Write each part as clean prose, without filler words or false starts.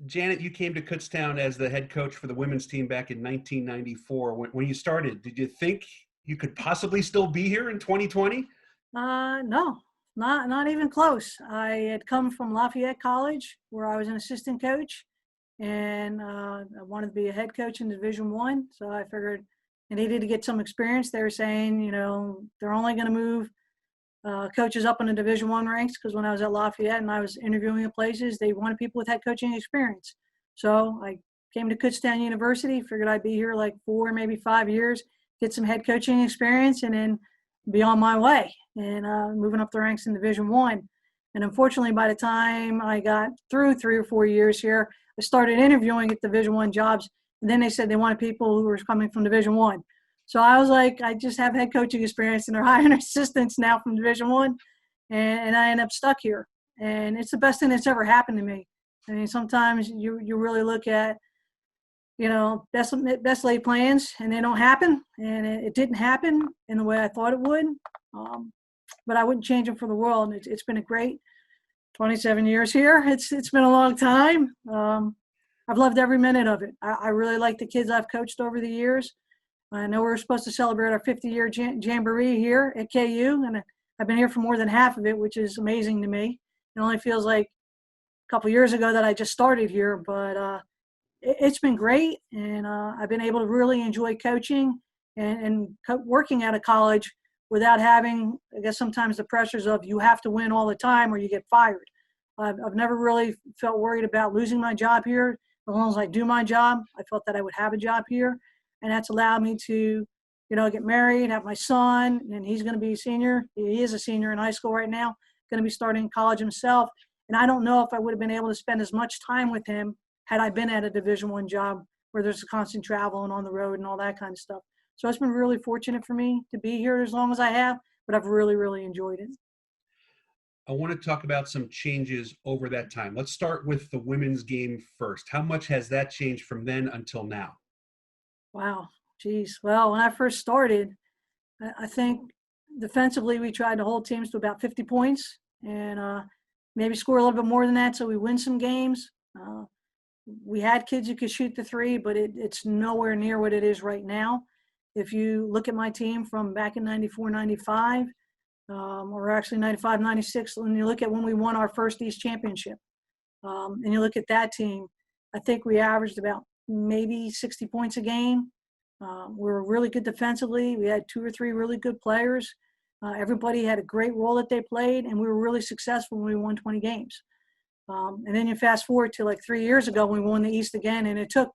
Janet, you came to Kutztown as the head coach for the women's team back in 1994. When you started, did you think you could possibly still be here in 2020? No, not even close. I had come from Lafayette College, where I was an assistant coach, and I wanted to be a head coach in Division One. So I figured I needed to get some experience. They were saying, they're only going to move coaches up in the Division One ranks, because when I was at Lafayette and I was interviewing at places, they wanted people with head coaching experience. So I came to Kutztown University, figured I'd be here like 4, maybe 5 years, get some head coaching experience, and then be on my way and moving up the ranks in Division One. And unfortunately, by the time I got through 3 or 4 years here, I started interviewing at Division One jobs, and then they said they wanted people who were coming from Division One. So I was like, I just have head coaching experience, and they're hiring assistants now from Division One, and I end up stuck here. And it's the best thing that's ever happened to me. I mean, sometimes you really look at, best laid plans, and they don't happen, and it didn't happen in the way I thought it would. But I wouldn't change them for the world. It's been a great 27 years here. It's been a long time. I've loved every minute of it. I really like the kids I've coached over the years. I know we're supposed to celebrate our 50-year jamboree here at KU, and I've been here for more than half of it, which is amazing to me. It only feels like a couple years ago that I just started here, but it's been great, and I've been able to really enjoy coaching and working at a college without having, I guess, sometimes the pressures of you have to win all the time or you get fired. I've never really felt worried about losing my job here. As long as I do my job, I felt that I would have a job here. And that's allowed me to, get married, have my son, and he's going to be a senior. He is a senior in high school right now, going to be starting college himself. And I don't know if I would have been able to spend as much time with him had I been at a Division I job where there's a constant travel and on the road and all that kind of stuff. So it's been really fortunate for me to be here as long as I have, but I've really, really enjoyed it. I want to talk about some changes over that time. Let's start with the women's game first. How much has that changed from then until now? Wow. Geez. Well, when I first started, I think defensively we tried to hold teams to about 50 points and maybe score a little bit more than that so we win some games. We had kids who could shoot the three, but it's nowhere near what it is right now. If you look at my team from back in 94, 95, or actually 95, 96, when you look at when we won our first East championship, and you look at that team, I think we averaged about maybe 60 points a game. We were really good defensively. We had 2 or 3 really good players. Everybody had a great role that they played, and we were really successful when we won 20 games. And then you fast forward to like 3 years ago, we won the East again, and it took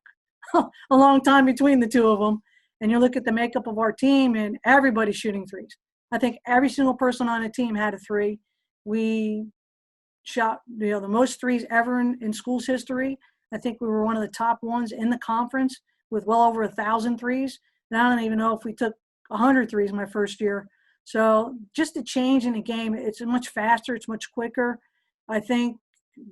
a long time between the two of them. And you look at the makeup of our team, and everybody's shooting threes. I think every single person on the team had a three. We shot the most threes ever in school's history. I think we were one of the top ones in the conference with well over 1,000 threes. And I don't even know if we took 100 threes my first year. So just the change in the game, it's much faster, it's much quicker. I think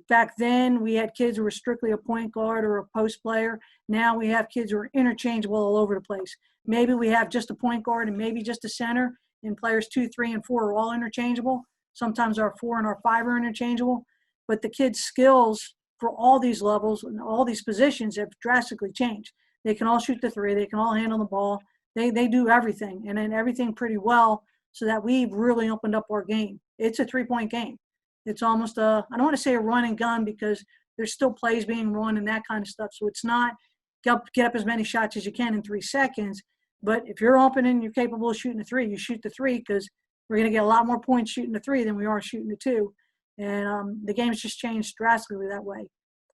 back then we had kids who were strictly a point guard or a post player. Now we have kids who are interchangeable all over the place. Maybe we have just a point guard and maybe just a center, and players 2, 3, and 4 are all interchangeable. Sometimes our 4 and our 5 are interchangeable. But the kids' skills for all these levels and all these positions have drastically changed. They can all shoot the three. They can all handle the ball. They do everything, and then everything pretty well, so that we've really opened up our game. It's a three-point game. It's almost I don't want to say a run and gun, because there's still plays being run and that kind of stuff. So it's not get up as many shots as you can in 3 seconds. But if you're open and you're capable of shooting the three, you shoot the three, because we're going to get a lot more points shooting the three than we are shooting the two. And the game's just changed drastically that way.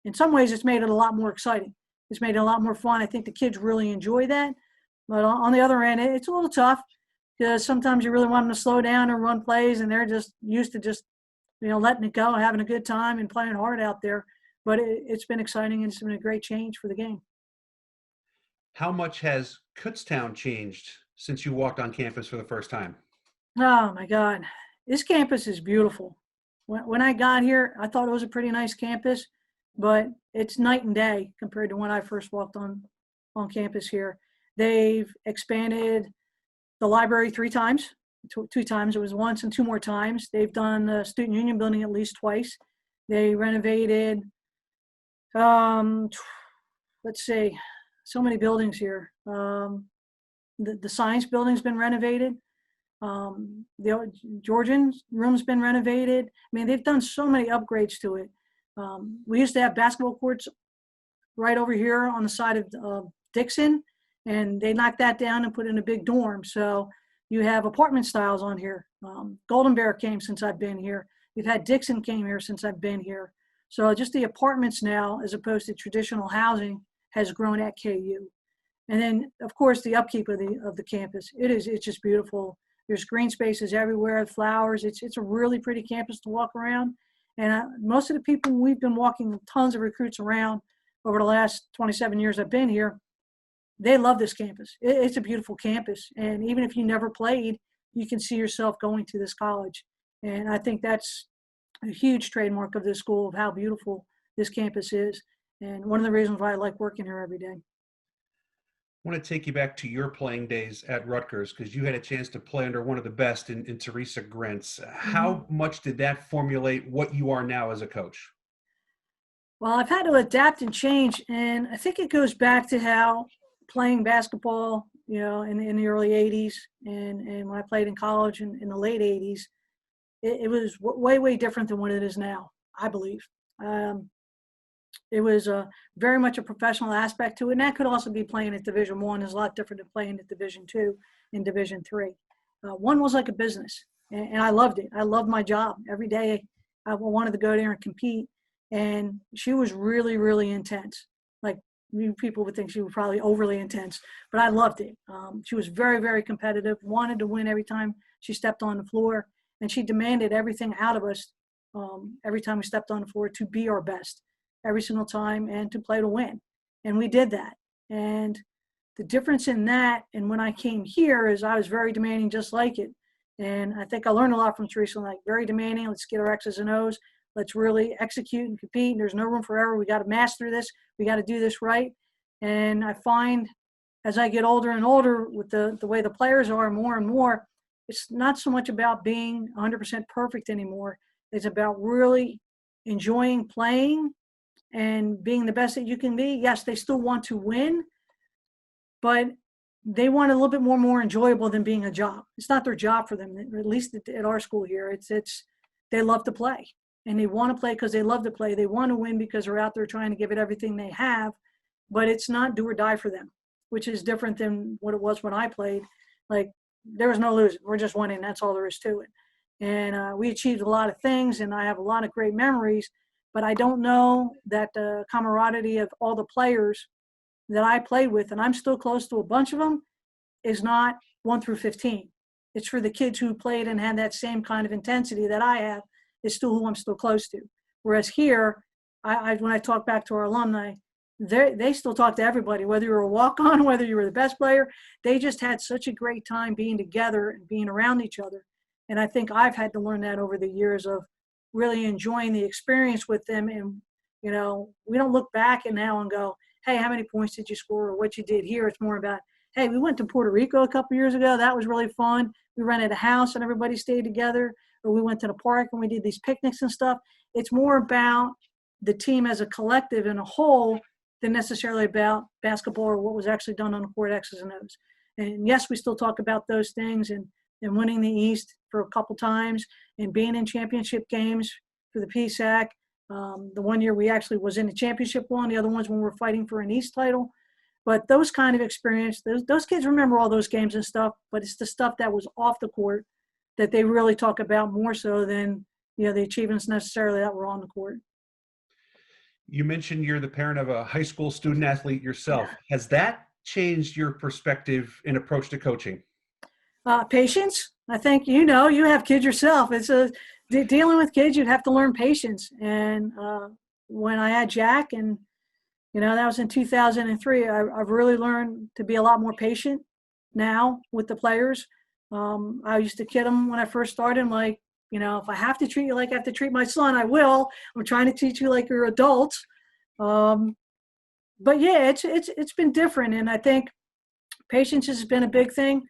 In some ways, it's made it a lot more exciting. It's made it a lot more fun. I think the kids really enjoy that. But on the other end, it's a little tough, because sometimes you really want them to slow down and run plays, and they're just used to just, letting it go, having a good time and playing hard out there. But it's been exciting, and it's been a great change for the game. How much has Kutztown changed since you walked on campus for the first time? Oh, my God. This campus is beautiful. When I got here, I thought it was a pretty nice campus, but it's night and day compared to when I first walked on campus here. They've expanded the library 3 times, 2 times. It was once and 2 more times. They've done the Student Union building at least twice. They renovated Um, let's see, so many buildings here. The science building's been renovated. The Georgian room's been renovated. I mean, they've done so many upgrades to it. We used to have basketball courts right over here on the side of Dixon, and they knocked that down and put in a big dorm. So you have apartment styles on here. Golden Bear came since I've been here. We've had Dixon came here since I've been here. So just the apartments now, as opposed to traditional housing, has grown at KU. And then, of course, the upkeep of the campus. It's just beautiful. There's green spaces everywhere, flowers. It's a really pretty campus to walk around. And most of the people, we've been walking tons of recruits around over the last 27 years I've been here. They love this campus. It's a beautiful campus. And even if you never played, you can see yourself going to this college. And I think that's a huge trademark of this school, of how beautiful this campus is. And one of the reasons why I like working here every day. I want to take you back to your playing days at Rutgers, because you had a chance to play under one of the best in Teresa Grant. How much did that formulate what you are now as a coach? Well, I've had to adapt and change, and I think it goes back to how playing basketball, in the early 80s and when I played in college in the late 80s, it was way, way different than what it is now, I believe. It was very much a professional aspect to it, and that could also be playing at Division I. Is a lot different than playing at Division II and Division III. One was like a business, and I loved it. I loved my job. Every day I wanted to go there and compete, and she was really, really intense. Like, people would think she was probably overly intense, but I loved it. She was very, very competitive, wanted to win every time she stepped on the floor, and she demanded everything out of us every time we stepped on the floor to be our best every single time and to play to win. And we did that. And the difference in that and when I came here is I was very demanding, just like it. And I think I learned a lot from Teresa, like, very demanding. Let's get our X's and O's. Let's really execute and compete. There's no room for error. We got to master this. We got to do this right. And I find as I get older and older with the way the players are more and more, it's not so much about being 100% perfect anymore. It's about really enjoying playing and being the best that you can be. Yes, they still want to win, but they want it a little bit more enjoyable than being a job. It's not their job for them, at least at our school here. It's they love to play, and they want to play because they love to play. They want to win because they're out there trying to give it everything they have, but it's not do or die for them, which is different than what it was when I played. Like, there was no losing. We're just winning. That's all there is to it. And we achieved a lot of things, and I have a lot of great memories, but I don't know that the camaraderie of all the players that I played with, and I'm still close to a bunch of them, is not 1 through 15. It's for the kids who played and had that same kind of intensity that I have, is still who I'm still close to. Whereas here, when I talk back to our alumni, they still talk to everybody, whether you were a walk-on, whether you were the best player. They just had such a great time being together and being around each other. And I think I've had to learn that over the years of really enjoying the experience with them. And, we don't look back and now and go, hey, how many points did you score or what you did here? It's more about, hey, we went to Puerto Rico a couple years ago. That was really fun. We rented a house and everybody stayed together. Or we went to the park and we did these picnics and stuff. It's more about the team as a collective and a whole than necessarily about basketball or what was actually done on the court, X's and O's. And yes, we still talk about those things and winning the East for a couple times and being in championship games for the PSAC. The one year we actually was in the championship one, the other ones when we were fighting for an East title. But those kind of experience, those kids remember all those games and stuff, but it's the stuff that was off the court that they really talk about more so than, the achievements necessarily that were on the court. You mentioned you're the parent of a high school student athlete yourself. Yeah. Has that changed your perspective and approach to coaching? Patience. I think, you have kids yourself. It's dealing with kids, you have to learn patience. And when I had Jack, and, that was in 2003, I've really learned to be a lot more patient now with the players. I used to kid them when I first started. I'm like, if I have to treat you like I have to treat my son, I will. I'm trying to teach you like you're adults. But yeah, it's been different. And I think patience has been a big thing.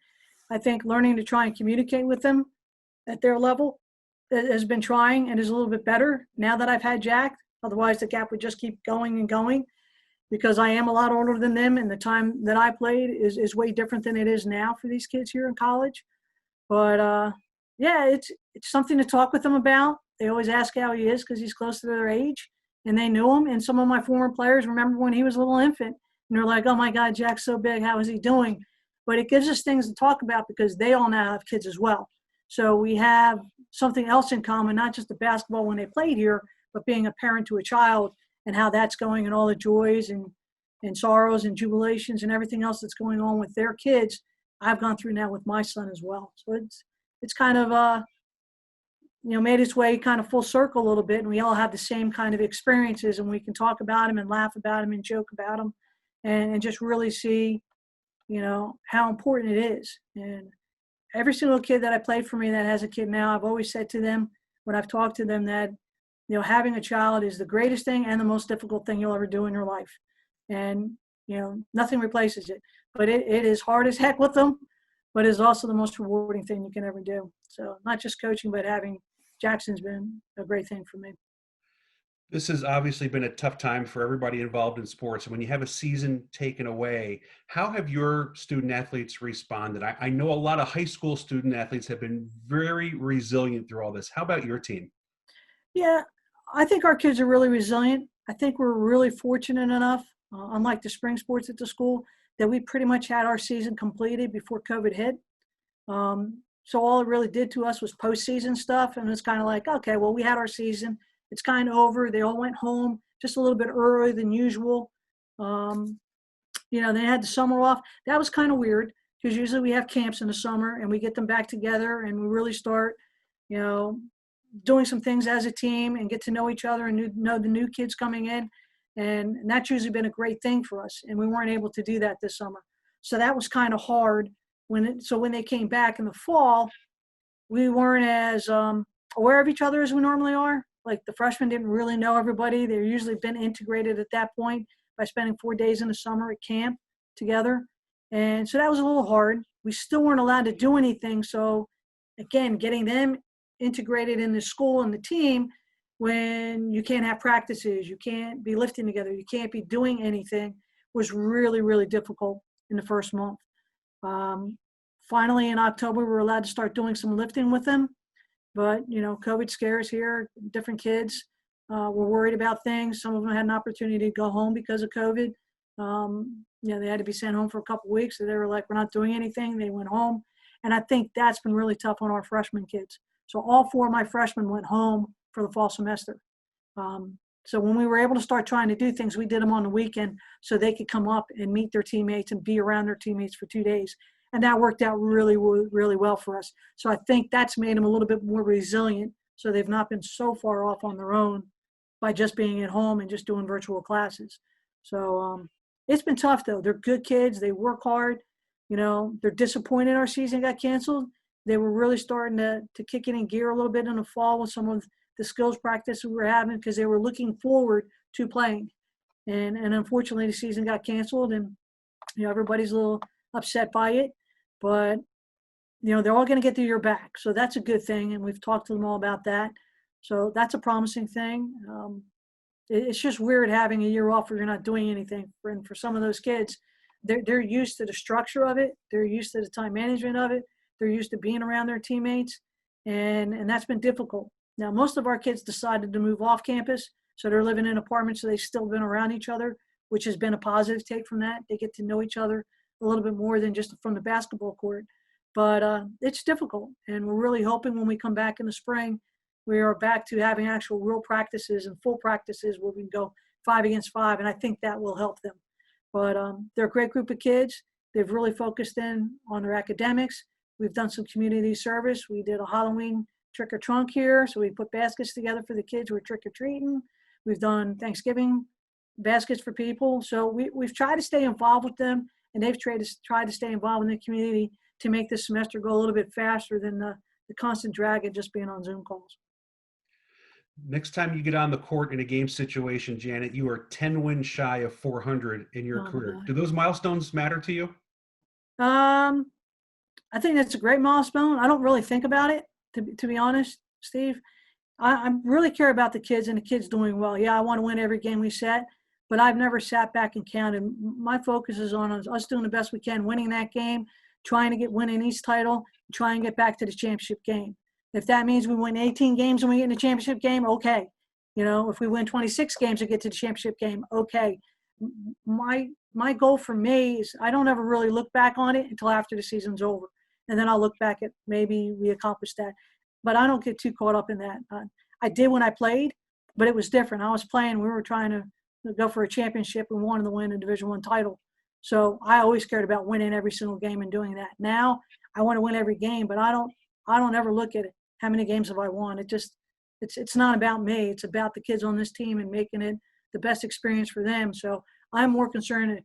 I think learning to try and communicate with them at their level has been trying and is a little bit better now that I've had Jack. Otherwise, the gap would just keep going and going because I am a lot older than them, and the time that I played is way different than it is now for these kids here in college. But yeah, it's something to talk with them about. They always ask how he is because he's close to their age, and they knew him. And some of my former players remember when he was a little infant, and they're like, "Oh my God, Jack's so big. How is he doing?" But it gives us things to talk about because they all now have kids as well. So we have something else in common, not just the basketball when they played here, but being a parent to a child and how that's going and all the joys and sorrows and jubilations and everything else that's going on with their kids. I've gone through now with my son as well. So it's kind of made its way kind of full circle a little bit, and we all have the same kind of experiences, and we can talk about them and laugh about them and joke about them and just really see, how important it is. And every single kid that I played for me that has a kid now, I've always said to them when I've talked to them that, having a child is the greatest thing and the most difficult thing you'll ever do in your life. And, nothing replaces it. But it is hard as heck with them, but it's also the most rewarding thing you can ever do. So not just coaching, but having Jackson's been a great thing for me. This has obviously been a tough time for everybody involved in sports. And when you have a season taken away, how have your student athletes responded? I know a lot of high school student athletes have been very resilient through all this. How about your team? Yeah, I think our kids are really resilient. I think we're really fortunate enough, unlike the spring sports at the school, that we pretty much had our season completed before COVID hit. So all it really did to us was postseason stuff. And it's kind of like, okay, well, we had our season. It's kind of over. They all went home just a little bit earlier than usual. They had the summer off. That was kind of weird because usually we have camps in the summer and we get them back together and we really start, doing some things as a team and get to know each other and know the new kids coming in. And that's usually been a great thing for us. And we weren't able to do that this summer. So that was kind of hard. When they came back in the fall, we weren't as aware of each other as we normally are. Like the freshmen didn't really know everybody. They're usually been integrated at that point by spending 4 days in the summer at camp together. And so that was a little hard. We still weren't allowed to do anything. So again, getting them integrated in the school and the team when you can't have practices, you can't be lifting together, you can't be doing anything was really, really difficult in the first month. Finally, in October, we were allowed to start doing some lifting with them. But, COVID scares here. Different kids were worried about things. Some of them had an opportunity to go home because of COVID. They had to be sent home for a couple of weeks. So they were like, we're not doing anything. They went home. And I think that's been really tough on our freshman kids. So all 4 of my freshmen went home for the fall semester. So when we were able to start trying to do things, we did them on the weekend so they could come up and meet their teammates and be around their teammates for 2 days. And that worked out really, really well for us. So I think that's made them a little bit more resilient. So they've not been so far off on their own by just being at home and just doing virtual classes. So it's been tough, though. They're good kids. They work hard. They're disappointed our season got canceled. They were really starting to kick it in gear a little bit in the fall with some of the skills practice we were having because they were looking forward to playing. And unfortunately, the season got canceled, and everybody's a little upset by it. But, they're all going to get the year back. So that's a good thing. And we've talked to them all about that. So that's a promising thing. It's just weird having a year off where you're not doing anything. And for some of those kids, they're used to the structure of it. They're used to the time management of it. They're used to being around their teammates. And that's been difficult. Now, most of our kids decided to move off campus. So they're living in apartments. So they've still been around each other, which has been a positive take from that. They get to know each other a little bit more than just from the basketball court. But it's difficult. And we're really hoping when we come back in the spring, we are back to having actual real practices and full practices where we can go 5 against 5. And I think that will help them. But they're a great group of kids. They've really focused in on their academics. We've done some community service. We did a Halloween trick or trunk here. So we put baskets together for the kids who are trick or treating. We've done Thanksgiving baskets for people. So we've tried to stay involved with them. And they've tried to stay involved in the community to make this semester go a little bit faster than the constant drag of just being on Zoom calls. Next time you get on the court in a game situation, Janet, you are 10 wins shy of 400 in your career. God. Do those milestones matter to you? I think that's a great milestone. I don't really think about it, to be honest, Steve. I really care about the kids and the kids doing well. Yeah, I want to win every game we set, but I've never sat back and counted. My focus is on us doing the best we can, winning that game, trying to win an East title, trying to get back to the championship game. If that means we win 18 games and we get in the championship game, okay. If we win 26 games and get to the championship game, okay. My goal for me is I don't ever really look back on it until after the season's over. And then I'll look back at maybe we accomplished that. But I don't get too caught up in that. I did when I played, but it was different. I was playing. We were trying to go for a championship and wanted to win a Division I title. So I always cared about winning every single game and doing that. Now I want to win every game, but I don't ever look at it. How many games have I won? It's not about me. It's about the kids on this team and making it the best experience for them. So I'm more concerned at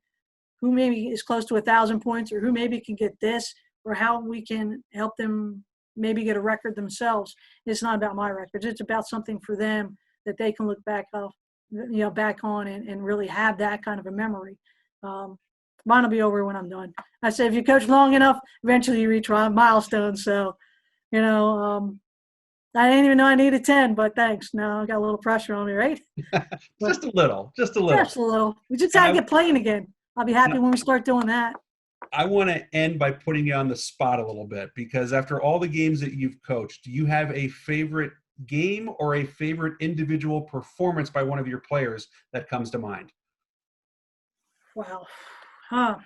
who maybe is close to 1,000 points or who maybe can get this or how we can help them maybe get a record themselves. It's not about my records. It's about something for them that they can look back on and really have that kind of a memory. Mine will be over when I'm done. I said, if you coach long enough, eventually you reach milestones. So, I didn't even know I needed 10, but thanks. Now I got a little pressure on me, right? Just a little. Just a little. We just got to get playing again. I'll be happy when we start doing that. I want to end by putting you on the spot a little bit, because after all the games that you've coached, do you have a favorite game or a favorite individual performance by one of your players that comes to mind? Wow. I've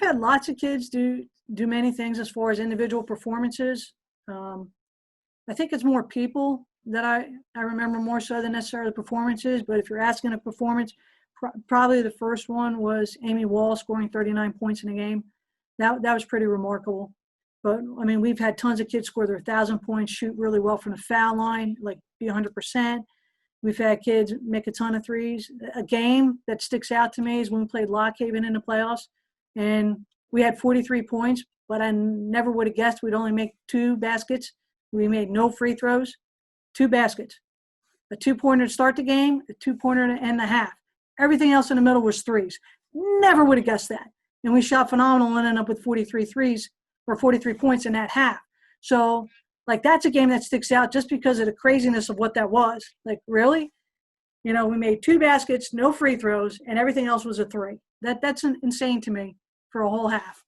had lots of kids do many things as far as individual performances. I think it's more people that I remember more so than necessarily performances. But if you're asking a performance, probably the first one was Amy Wall scoring 39 points in a game. That was pretty remarkable. But, I mean, we've had tons of kids score their 1,000 points, shoot really well from the foul line, like be 100%. We've had kids make a ton of threes. A game that sticks out to me is when we played Lock Haven in the playoffs. And we had 43 points, but I never would have guessed we'd only make 2 baskets. We made no free throws, 2 baskets. A 2-pointer to start the game, a 2-pointer to end the half. Everything else in the middle was threes. Never would have guessed that. And we shot phenomenal and ended up with 43 threes or 43 points in that half. So, like, that's a game that sticks out just because of the craziness of what that was. Like, really? We made 2 baskets, no free throws, and everything else was a 3. That's insane to me for a whole half.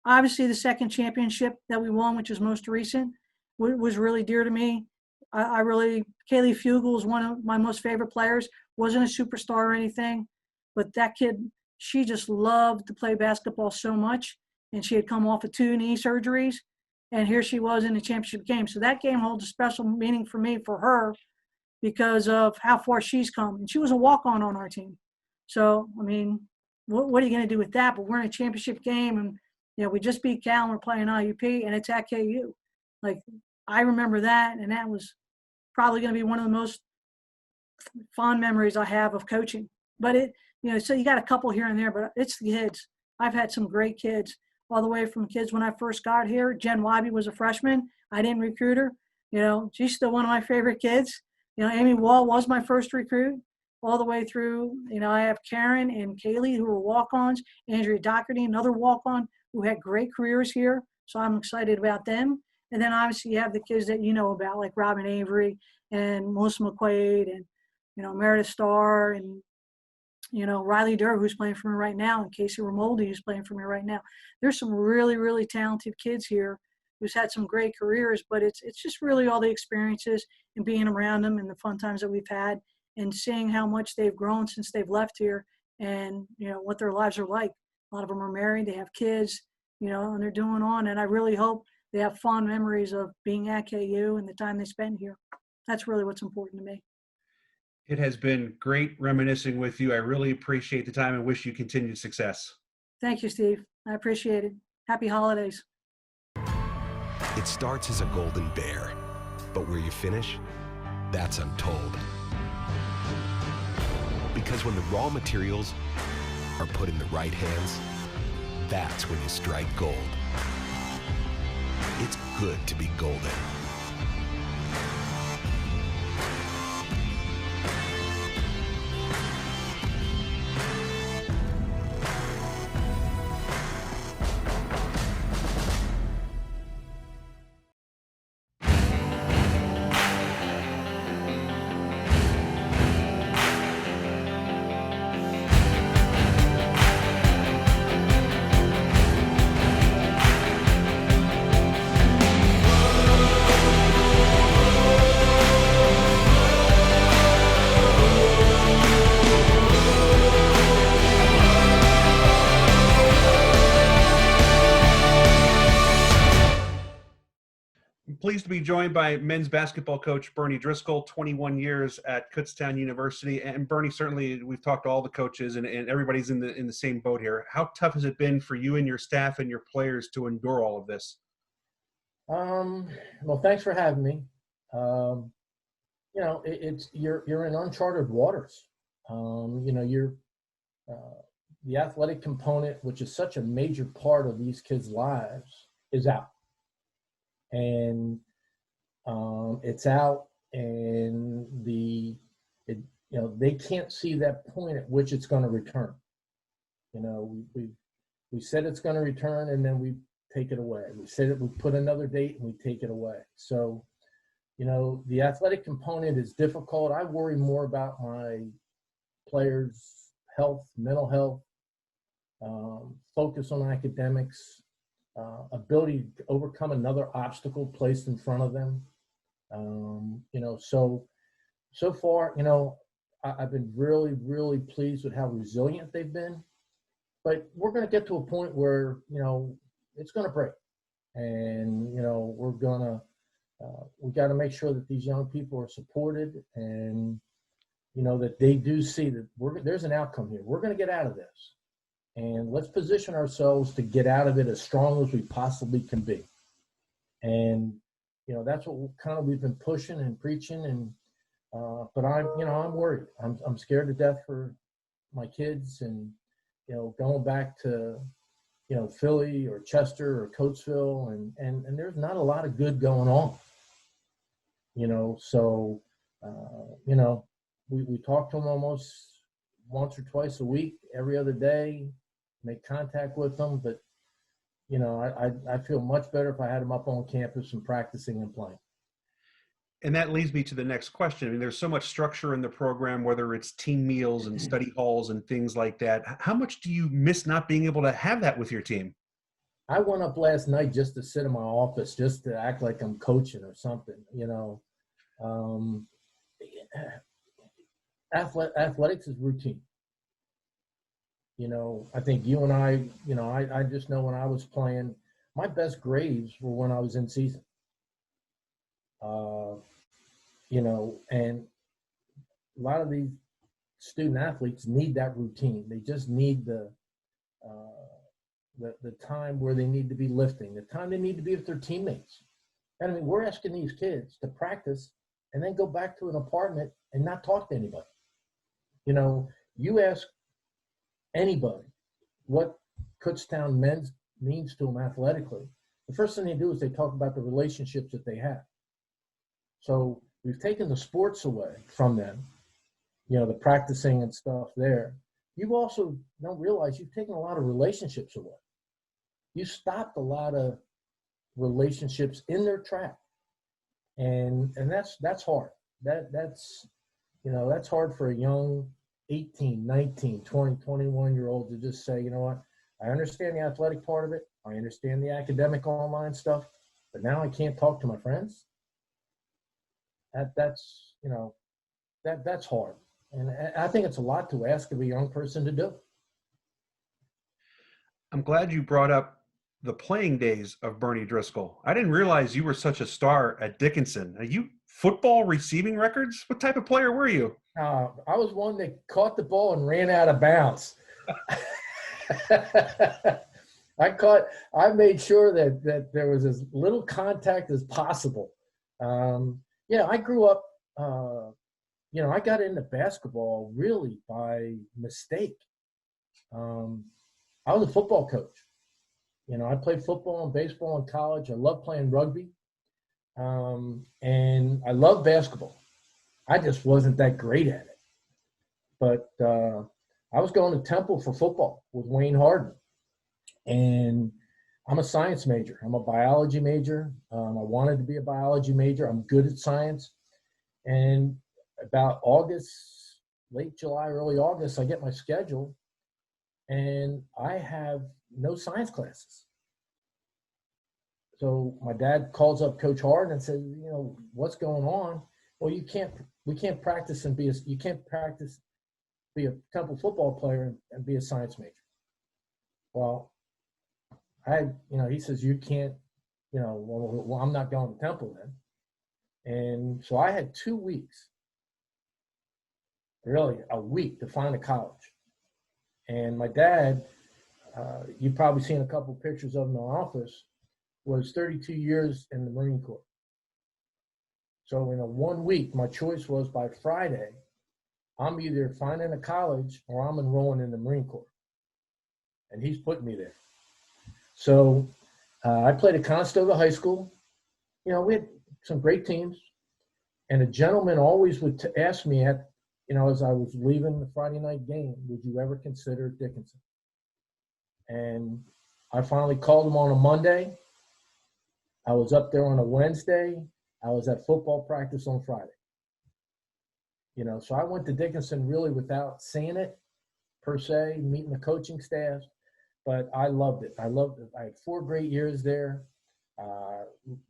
Obviously, the second championship that we won, which is most recent, was really dear to me. Kaylee Fugel is one of my most favorite players. Wasn't a superstar or anything, but that kid, she just loved to play basketball so much, and she had come off of 2 knee surgeries, and here she was in the championship game. So that game holds a special meaning for me, for her, because of how far she's come. And she was a walk-on on our team. So, I mean, what are you going to do with that? But we're in a championship game, and we just beat Cal and we're playing IUP, and it's at KU. Like, I remember that, and that was probably going to be one of the most fond memories I have of coaching. But so you got a couple here and there, but it's the kids. I've had some great kids, all the way from kids when I first got here. Jen Wybe was a freshman. I didn't recruit her. She's still one of my favorite kids. Amy Wall was my first recruit, all the way through. I have Karen and Kaylee, who were walk-ons. Andrea Doherty, another walk-on, who had great careers here. So I'm excited about them. And then obviously you have the kids that you know about, like Robin Avery and Melissa McQuaid and, Meredith Starr and, Riley Durr, who's playing for me right now, and Casey Ramoldi, who's playing for me right now. There's some really, really talented kids here who's had some great careers, but it's just really all the experiences and being around them and the fun times that we've had and seeing how much they've grown since they've left here and, what their lives are like. A lot of them are married, they have kids, and they're doing on. And I really hope they have fond memories of being at KU and the time they spent here. That's really what's important to me. It has been great reminiscing with you. I really appreciate the time and wish you continued success. Thank you, Steve. I appreciate it. Happy holidays. It starts as a golden bear, but where you finish, that's untold. Because when the raw materials are put in the right hands, that's when you strike gold. It's good to be golden. pleased to be joined by men's basketball coach Bernie Driscoll, 21 years at Kutztown University. And Bernie, certainly we've talked to all the coaches and everybody's in the same boat here. How tough has it been for you and your staff and your players to endure all of this? Well, thanks for having me. You're in uncharted waters. The athletic component, which is such a major part of these kids' lives, is out. And it's out, and they can't see that point at which it's going to return. We said it's going to return, and then we take it away. We said it, we put another date, and we take it away. So, the athletic component is difficult. I worry more about my players' health, mental health, focus on academics, ability to overcome another obstacle placed in front of them. So far, I've been really, really pleased with how resilient they've been. But we're going to get to a point where, it's going to break. And, we got to make sure that these young people are supported and, that they do see that there's an outcome here. We're going to get out of this. And let's position ourselves to get out of it as strong as we possibly can be. And, that's what we've been pushing and preaching. And, but I'm worried. I'm scared to death for my kids and, going back to, Philly or Chester or Coatesville. And there's not a lot of good going on, so, we talk to them almost once or twice a week, every other day, make contact with them. But, I feel much better if I had them up on campus and practicing and playing. And that leads me to the next question. I mean, there's so much structure in the program, whether it's team meals and study halls and things like that. How much do you miss not being able to have that with your team? I went up last night just to sit in my office, just to act like I'm coaching or something, Athletics is routine. I think you and I just know when I was playing, my best grades were when I was in season. And a lot of these student athletes need that routine. They just need the time where they need to be lifting, the time they need to be with their teammates. And I mean, we're asking these kids to practice and then go back to an apartment and not talk to anybody. You ask anybody what Kutztown men's means to them athletically, the first thing they do is they talk about the relationships that they have. So we've taken the sports away from them, the practicing and stuff there. You also don't realize you've taken a lot of relationships away. You stopped a lot of relationships in their track. And that's hard. That's hard for a young 18, 19, 20, 21-year-old to just say, you know what, I understand the athletic part of it. I understand the academic online stuff, but now I can't talk to my friends. That's hard. And I think it's a lot to ask of a young person to do. I'm glad you brought up the playing days of Bernie Driscoll. I didn't realize you were such a star at Dickinson. Are you football receiving records? What type of player were you? I was one that caught the ball and ran out of bounds. I made sure that there was as little contact as possible. I grew up, I got into basketball really by mistake. I was a football coach. I played football and baseball in college. I loved playing rugby. And I loved basketball. I just wasn't that great at it. But I was going to Temple for football with Wayne Harden. And I'm a science major. I'm a biology major. I wanted to be a biology major. I'm good at science. And about August, late July, early August, I get my schedule. And I have no science classes. So my dad calls up Coach Harden and says, what's going on? Well, we can't practice and be a Temple football player and be a science major. Well, he says, you can't well, I'm not going to Temple then. And so I had 2 weeks, really a week, to find a college. And my dad, you've probably seen a couple of pictures of him in the office, was 32 years in the Marine Corps. So in a 1 week, my choice was by Friday, I'm either finding a college or I'm enrolling in the Marine Corps. And he's putting me there. So I played at Conestoga High School. We had some great teams. And a gentleman always would ask me as I was leaving the Friday night game, would you ever consider Dickinson? And I finally called him on a Monday. I was up there on a Wednesday. I was at football practice on Friday. So I went to Dickinson really without seeing it per se, meeting the coaching staff, but I loved it. I had 4 great years there.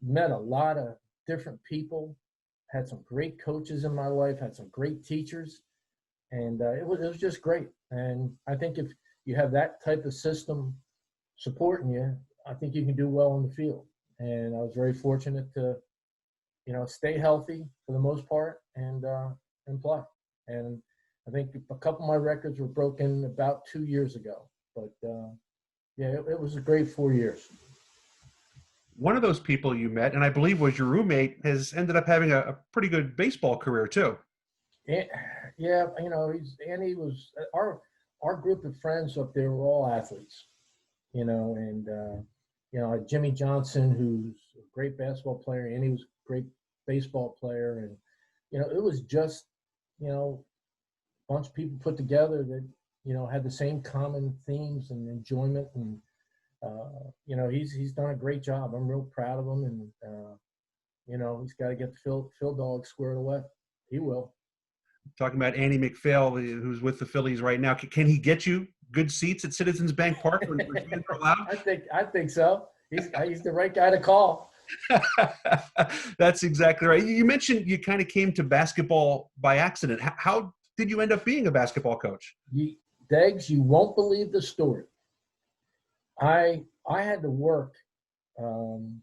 Met a lot of different people, had some great coaches in my life, had some great teachers, and it was just great. And I think if you have that type of system supporting you, I think you can do well on the field. And I was very fortunate to, stay healthy for the most part and play. And I think a couple of my records were broken about 2 years ago. But it was a great 4 years. One of those people you met, and I believe was your roommate, has ended up having a pretty good baseball career too. Yeah, Andy was our group of friends up there were all athletes, and Jimmy Johnson, who's a great basketball player, and he was a great baseball player, and it was just a bunch of people put together that had the same common themes and enjoyment, and he's done a great job. I'm real proud of him, and he's got to get the Phil dog squared away. He will. Talking about Andy McPhail, who's with the Phillies right now. Can he get you good seats at Citizens Bank Park when fans are allowed? I think so. He's the right guy to call. That's exactly right. You mentioned you kind of came to basketball by accident. How did you end up being a basketball coach? Degs, you won't believe the story. I had to work on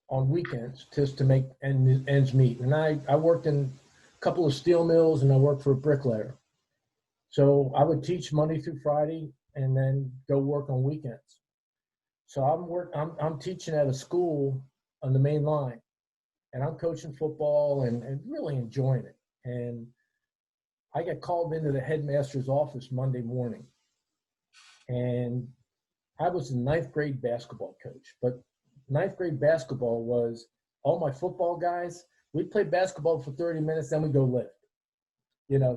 weekends just to make ends meet. And I worked in a couple of steel mills, and I worked for a bricklayer. So I would teach Monday through Friday and then go work on weekends. So I'm teaching at a school on the main line, and I'm coaching football and really enjoying it. And I get called into the headmaster's office Monday morning, and I was a 9th grade basketball coach, but 9th grade basketball was all my football guys. We'd play basketball for 30 minutes, then we'd go lift.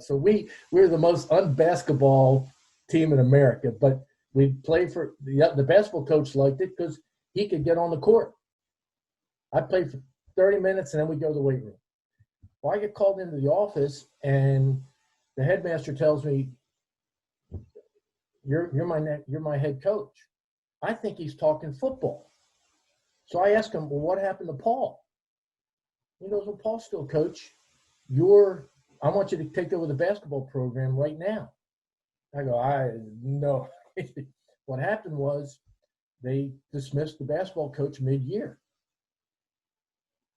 So we were the most unbasketball team in America, but we'd play for the basketball coach liked it because he could get on the court. I played for 30 minutes, and then we'd go to the weight room. Well, I get called into the office, and the headmaster tells me, you're my head coach. I think he's talking football. So I asked him, well, what happened to Paul? He goes, well, Paul's still coach. I want you to take over the basketball program right now. I go, no. What happened was they dismissed the basketball coach mid-year.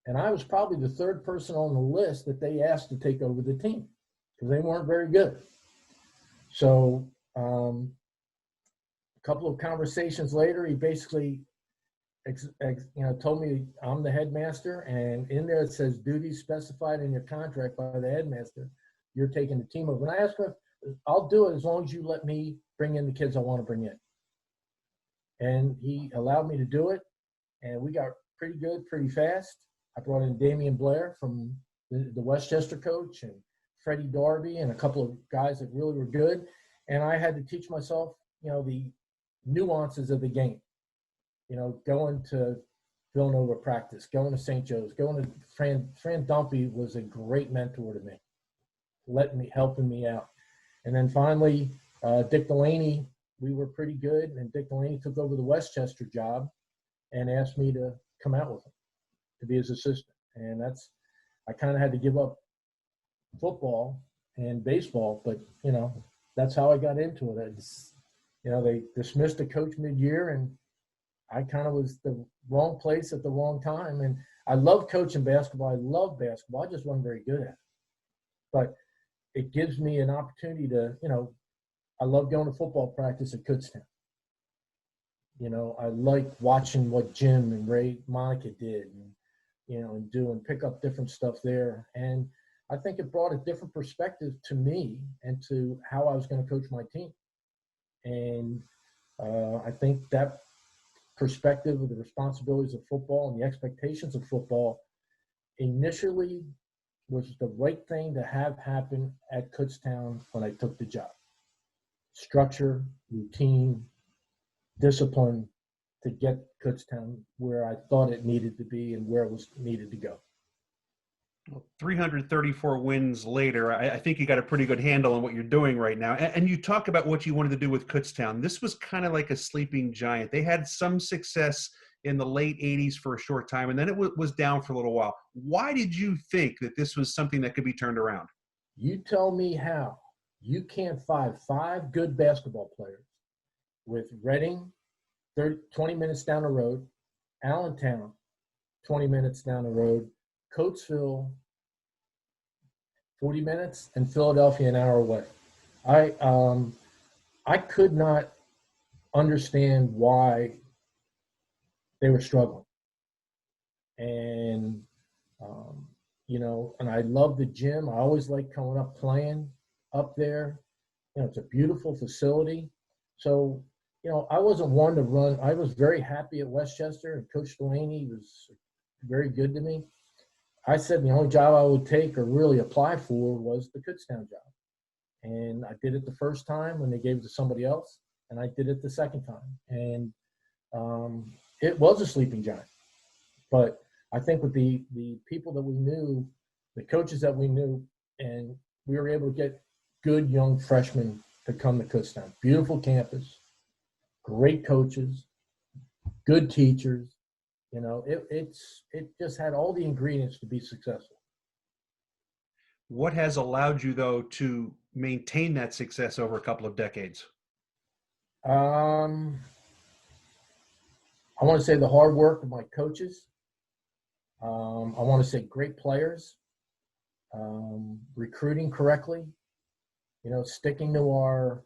And I was probably the 3rd person on the list that they asked to take over the team because they weren't very good. So a couple of conversations later, he basically told me I'm the headmaster, and in there it says duties specified in your contract by the headmaster. You're taking the team over. And I asked him, I'll do it as long as you let me bring in the kids I want to bring in. And he allowed me to do it, and we got pretty good pretty fast. I brought in Damian Blair from the Westchester coach, and Freddie Darby, and a couple of guys that really were good. And I had to teach myself, the nuances of the game. Going to Villanova practice, going to St. Joe's, going to Fran Dumpy was a great mentor to me, helping me out. And then finally, Dick Delaney, we were pretty good, and Dick Delaney took over the Westchester job and asked me to come out with him to be his assistant. And I kind of had to give up football and baseball, but, that's how I got into it. They dismissed the coach mid-year, and I kind of was the wrong place at the wrong time. And I love coaching basketball. I love basketball. I just wasn't very good at it. But it gives me an opportunity to, I love going to football practice at Kutztown. I like watching what Jim and Ray Monica did and pick up different stuff there. And I think it brought a different perspective to me and to how I was going to coach my team. And I think that perspective of the responsibilities of football and the expectations of football initially was the right thing to have happen at Kutztown when I took the job. Structure, routine, discipline to get Kutztown where I thought it needed to be and where it was needed to go. 334 wins later, I think you got a pretty good handle on what you're doing right now. And you talk about what you wanted to do with Kutztown. This was kind of like a sleeping giant. They had some success in the late 80s for a short time, and then it was down for a little while. Why did you think that this was something that could be turned around? You tell me how. You can't find 5 good basketball players with Reading 20 minutes down the road, Allentown 20 minutes down the road, Coatesville 40 minutes, and Philadelphia an hour away. I could not understand why they were struggling. And, and I love the gym. I always like coming up playing up there. It's a beautiful facility. So, I wasn't one to run. I was very happy at Westchester, and Coach Delaney was very good to me. I said the only job I would take or really apply for was the Kutztown job. And I did it the first time when they gave it to somebody else, and I did it the second time. And it was a sleeping giant. But I think with the people that we knew, the coaches that we knew, and we were able to get good young freshmen to come to Kutztown. Beautiful campus, great coaches, good teachers. It just had all the ingredients to be successful. What has allowed you, though, to maintain that success over a couple of decades? I want to say the hard work of my coaches. I want to say great players, recruiting correctly, sticking to our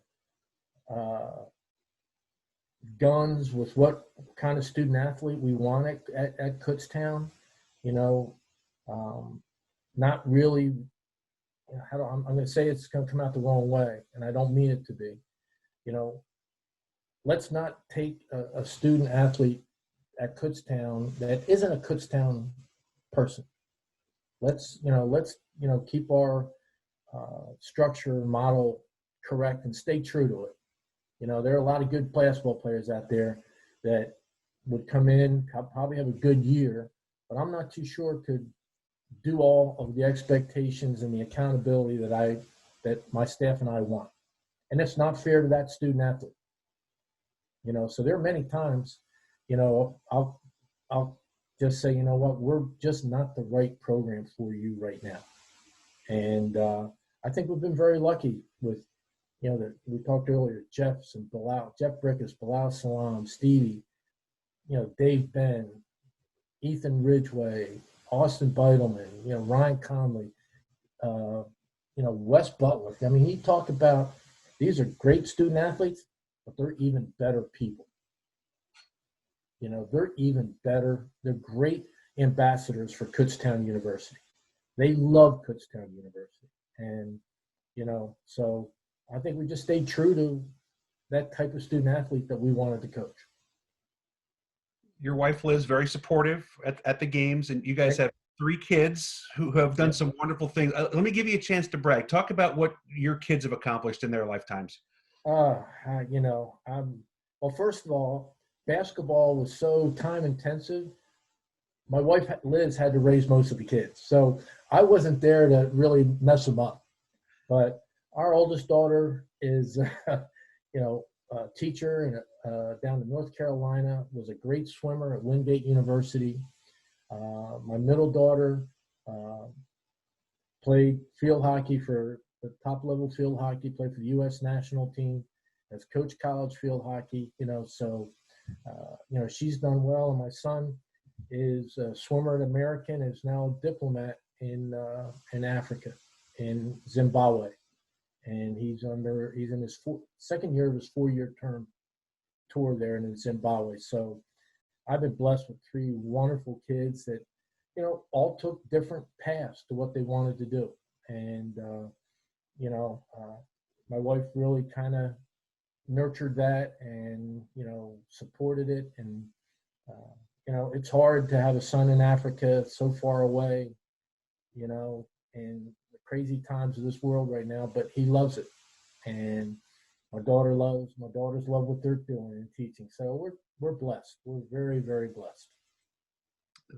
guns with what kind of student athlete we want at Kutztown. Not really, I'm going to say it's going to come out the wrong way, and I don't mean it to be. Let's not take a student athlete at Kutztown that isn't a Kutztown person. Let's keep our structure and model correct and stay true to it. There are a lot of good basketball players out there that would come in, probably have a good year, but I'm not too sure could do all of the expectations and the accountability that my staff and I want. And it's not fair to that student athlete. So there are many times, I'll just say, what, we're just not the right program for you right now. And I think we've been very lucky with, that we talked earlier, Jeff Brickus, Bilal Salam, Stevie, Dave Ben, Ethan Ridgway, Austin Beidelman, Ryan Conley, Wes Butler. I mean, he talked about these are great student athletes, but they're even better people. They're even better. They're great ambassadors for Kutztown University. They love Kutztown University. And, so I think we just stayed true to that type of student athlete that we wanted to coach. Your wife, Liz, very supportive at the games, and you guys have 3 kids who have done some wonderful things. Let me give you a chance to brag. Talk about what your kids have accomplished in their lifetimes. Well, first of all, basketball was so time intensive. My wife, Liz, had to raise most of the kids. So I wasn't there to really mess them up. But our oldest daughter is, a teacher down in North Carolina, was a great swimmer at Wingate University. My middle daughter played field hockey for the top level field hockey, played for the U.S. national team, has coached college field hockey, so she's done well. And my son is a swimmer at American, is now a diplomat in Africa, in Zimbabwe. And he's in his second year of his 4-year term tour there in Zimbabwe. So I've been blessed with 3 wonderful kids that, all took different paths to what they wanted to do. And, my wife really kind of nurtured that and, supported it. And, it's hard to have a son in Africa so far away, and the crazy times of this world right now, but he loves it. And my daughters love what they're doing and teaching. So we're blessed. We're very, very blessed.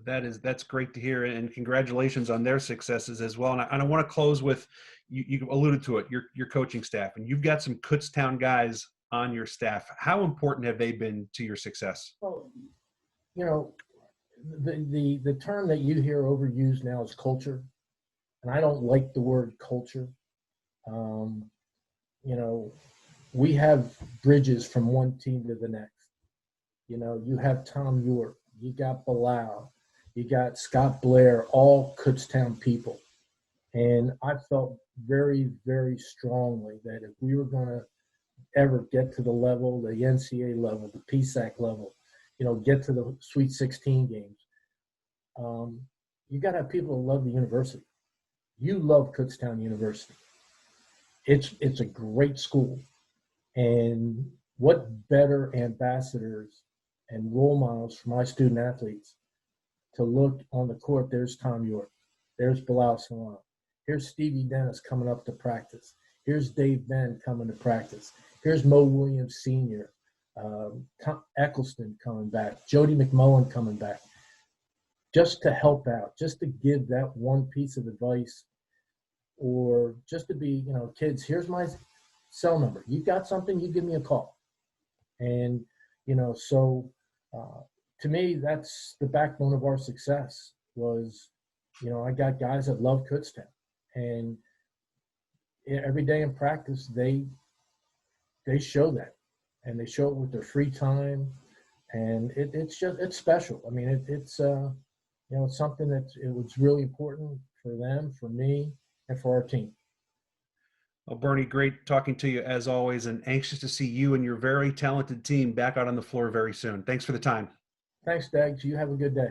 That's great to hear, and congratulations on their successes as well. And I want to close with, you alluded to it, your coaching staff, and you've got some Kutztown guys on your staff. How important have they been to your success? Well, the term that you hear overused now is culture, and I don't like the word culture. We have bridges from one team to the next. You have Tom York, you got Bilal, you got Scott Blair, all Kutztown people. And I felt very, very strongly that if we were going to ever get to the level, the NCAA level, the PSAC level, get to the Sweet 16 games, you got to have people who love the university. You love Kutztown University. It's a great school. And what better ambassadors and role models for my student athletes to look on the court. There's Tom York. There's Bilal Salon. Here's Stevie Dennis coming up to practice. Here's Dave Ben coming to practice. Here's Mo Williams Sr., Tom Eccleston coming back, Jody McMullen coming back, just to help out, just to give that one piece of advice, or just to be, kids, here's my cell number. You got something, you give me a call. And, to me, that's the backbone of our success was, I got guys that love Kutztown. And every day in practice, they show that. And they show it with their free time. And it's special. I mean, it's something that it was really important for them, for me, and for our team. Well, Bernie, great talking to you as always, and anxious to see you and your very talented team back out on the floor very soon. Thanks for the time. Thanks, Dags. You have a good day.